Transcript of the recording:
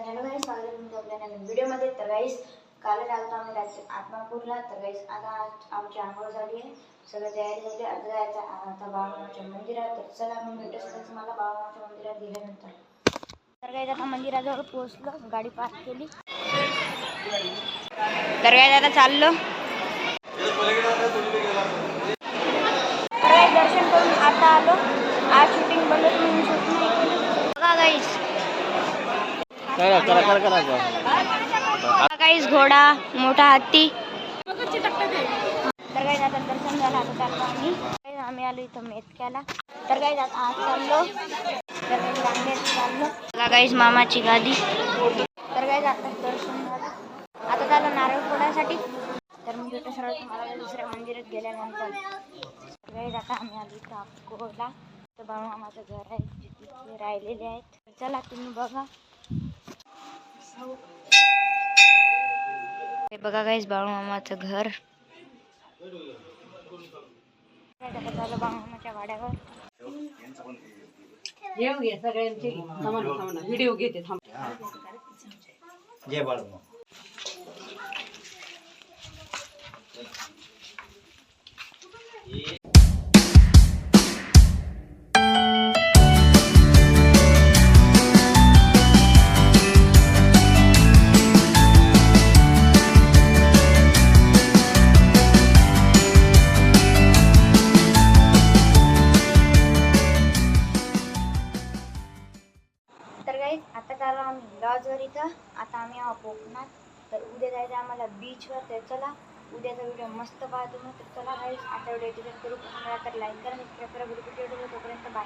Hello गाईस, स्वागत आहे तुमचं आपल्या नवीन व्हिडिओमध्ये। तर गाईस, काल आलो आम्ही आत्मापूरला। तर गाईस, आता आमची आंघोळ झाली आहे, सगळं तयारी झाली। आता जायचं आता बाळूमामाच्या मंदिरात। तर चला मग भेटू सगळं मला बाळूमामाच्या मंदिरात गेल्यानंतर। तर गाईस, आता मंदिराजवळ पोहोचलो, गाडी पार्क केली। तर गाईस, आता चाललो। तर गाईस, दर्शन करून आता आलो। आज शूटिंग बनवत म्हणून शूट नाही केलं बघा गाईस। गाईस, घोडा, मोठा हत्ती। तर गाईस, आता दर्शन झालं। आता चाललो आम्ही आलो इथं मेतक्याला। तर गाईस, आता आज चाललो। तर गाईस, रांगेत चाललो गाईस, मामाची गादी। तर गाईस, आता दर्शन झालं। आता चाललो नारळ फोडायसाठी। तर मी भेटू सरळ तुम्हाला दुसऱ्या मंदिरात गेल्यानंतर। तर गाईस, आता आम्ही आलो इथं अक्कोला। तर बाळूमामाचं घर आहे, तिथे राहिलेले आहेत। चला तुम्ही बघा। हे बघा गाईस, बाळूमामाचं घर। झालं बाळूमामाच्या वाड्यावर। सगळ्यांचे व्हिडिओ घेते थांब। जय बाळूमामा। तर गाईस, आता चाललो आम्ही लॉजवर इथं। आता आम्ही आहोत कोकणात। तर उद्या जायचं आम्हाला बीचवर। तर चला, उद्याचा व्हिडिओ मस्त पाहतो मग। तर चला गाईस, आता व्हिडिओ डिलीट करू। तर लाईक करा, सबस्क्राईब करा, तोपर्यंत बाय।